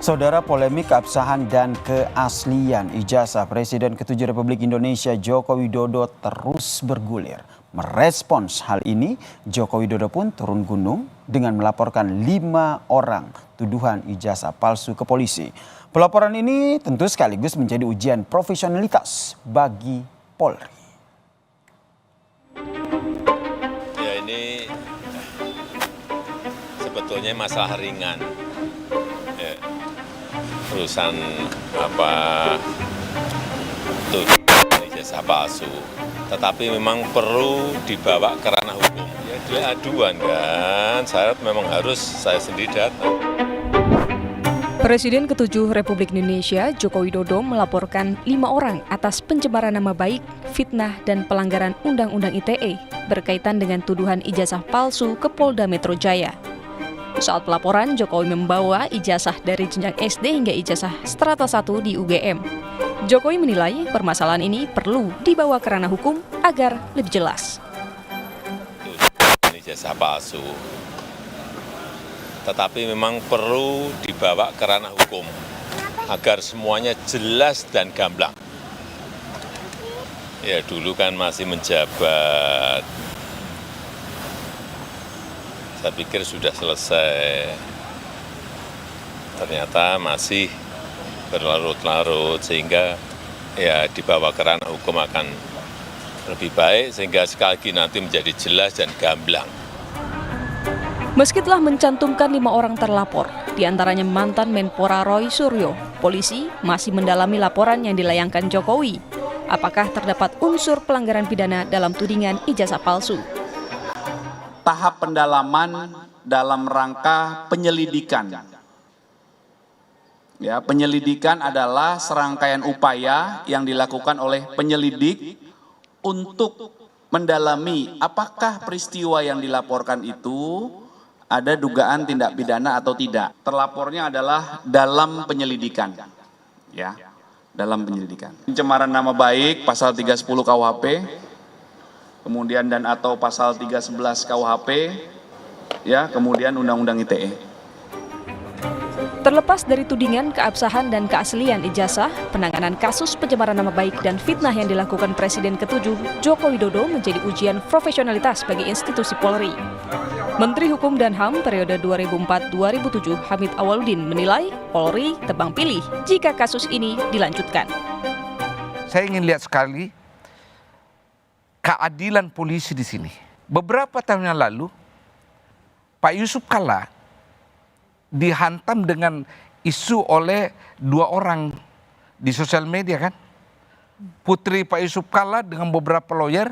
Saudara, polemik keabsahan dan keaslian ijazah Presiden ke-7 Republik Indonesia Joko Widodo terus bergulir. Merespons hal ini, Joko Widodo pun turun gunung dengan melaporkan 5 orang tuduhan ijazah palsu ke polisi. Pelaporan ini tentu sekaligus menjadi ujian profesionalitas bagi Polri. Ya, ini sebetulnya masalah ringan. Ya, urusan tuduhan ijazah palsu, tetapi memang perlu dibawa ke ranah hukum. Ya, dia aduan kan, syarat memang harus saya sendiri datang. Presiden ke-7 Republik Indonesia Joko Widodo melaporkan 5 orang atas pencemaran nama baik, fitnah, dan pelanggaran Undang-Undang ITE berkaitan dengan tuduhan ijazah palsu ke Polda Metro Jaya. Saat pelaporan, Jokowi membawa ijazah dari jenjang SD hingga ijazah strata 1 di UGM. Jokowi menilai permasalahan ini perlu dibawa ke ranah hukum agar lebih jelas. Tuduhan ijazah palsu, tetapi memang perlu dibawa ke ranah hukum agar semuanya jelas dan gamblang. Ya, dulu kan masih menjabat, saya pikir sudah selesai, ternyata masih berlarut-larut, sehingga ya dibawa ke ranah hukum akan lebih baik, sehingga sekali lagi nanti menjadi jelas dan gamblang. Meski telah mencantumkan 5 orang terlapor, diantaranya mantan Menpora Roy Suryo, polisi masih mendalami laporan yang dilayangkan Jokowi. Apakah terdapat unsur pelanggaran pidana dalam tudingan ijazah palsu? Tahap pendalaman dalam rangka penyelidikan. Ya, penyelidikan adalah serangkaian upaya yang dilakukan oleh penyelidik untuk mendalami apakah peristiwa yang dilaporkan itu ada dugaan tindak pidana atau tidak. Terlapornya adalah dalam penyelidikan. Ya, dalam penyelidikan. Pencemaran nama baik pasal 310 KUHP, kemudian dan atau pasal 311 KUHP, ya, kemudian Undang-Undang ITE. Terlepas dari tudingan keabsahan dan keaslian ijazah, penanganan kasus pencemaran nama baik dan fitnah yang dilakukan Presiden ke-7 Joko Widodo menjadi ujian profesionalitas bagi institusi Polri. Menteri Hukum dan HAM periode 2004-2007 Hamid Awaludin menilai Polri tebang pilih jika kasus ini dilanjutkan. Saya ingin lihat sekali keadilan polisi di sini. Beberapa tahun yang lalu, Pak Yusuf Kalla dihantam dengan isu oleh 2 orang di sosial media kan. Putri Pak Yusuf Kalla dengan beberapa lawyer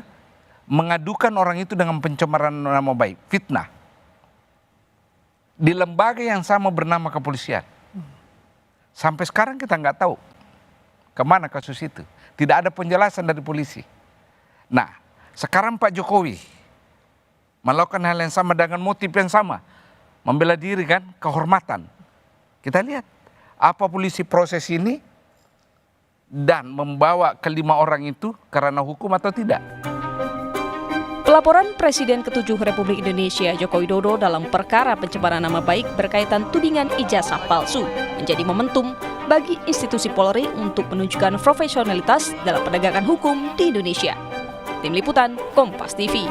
mengadukan orang itu dengan pencemaran nama baik, fitnah. Di lembaga yang sama bernama kepolisian. Sampai sekarang kita nggak tahu kemana kasus itu. Tidak ada penjelasan dari polisi. Nah, sekarang Pak Jokowi melakukan hal yang sama dengan motif yang sama. Membela diri kan, kehormatan. Kita lihat apa polisi proses ini dan membawa ke-5 orang itu ke ranah hukum atau tidak. Pelaporan Presiden ke-7 Republik Indonesia Joko Widodo dalam perkara pencemaran nama baik berkaitan tudingan ijazah palsu menjadi momentum bagi institusi Polri untuk menunjukkan profesionalitas dalam penegakan hukum di Indonesia. Tim Liputan, Kompas TV.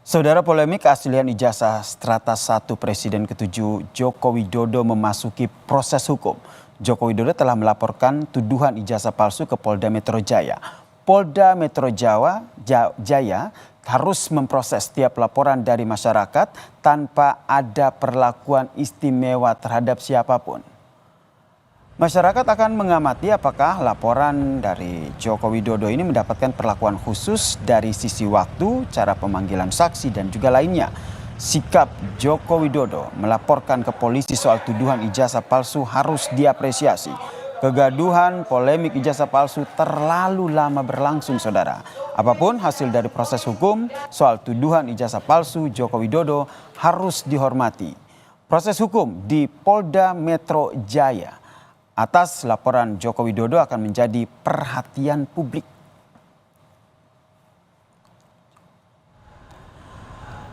Saudara, polemik keaslian ijazah strata 1 Presiden ke-7 Joko Widodo memasuki proses hukum. Joko Widodo telah melaporkan tuduhan ijazah palsu ke Polda Metro Jaya. Polda Metro Jaya harus memproses setiap laporan dari masyarakat tanpa ada perlakuan istimewa terhadap siapapun. Masyarakat akan mengamati apakah laporan dari Joko Widodo ini mendapatkan perlakuan khusus dari sisi waktu, cara pemanggilan saksi, dan juga lainnya. Sikap Joko Widodo melaporkan ke polisi soal tuduhan ijazah palsu harus diapresiasi. Kegaduhan polemik ijazah palsu terlalu lama berlangsung, saudara. Apapun hasil dari proses hukum soal tuduhan ijazah palsu Joko Widodo harus dihormati. Proses hukum di Polda Metro Jaya atas laporan Joko Widodo akan menjadi perhatian publik.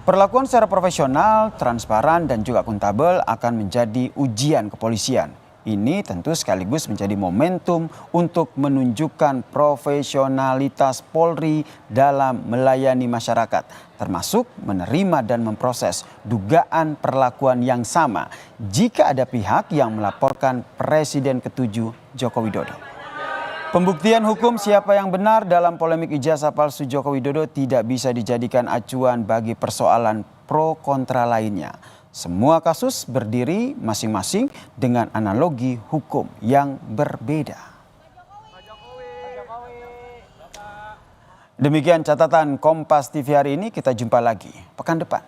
Perlakuan secara profesional, transparan, dan juga akuntabel akan menjadi ujian kepolisian. Ini tentu sekaligus menjadi momentum untuk menunjukkan profesionalitas Polri dalam melayani masyarakat, termasuk menerima dan memproses dugaan perlakuan yang sama jika ada pihak yang melaporkan Presiden ke-7 Joko Widodo. Pembuktian hukum siapa yang benar dalam polemik ijazah palsu Joko Widodo tidak bisa dijadikan acuan bagi persoalan pro kontra lainnya. Semua kasus berdiri masing-masing dengan analogi hukum yang berbeda. Demikian catatan Kompas TV hari ini, kita jumpa lagi pekan depan.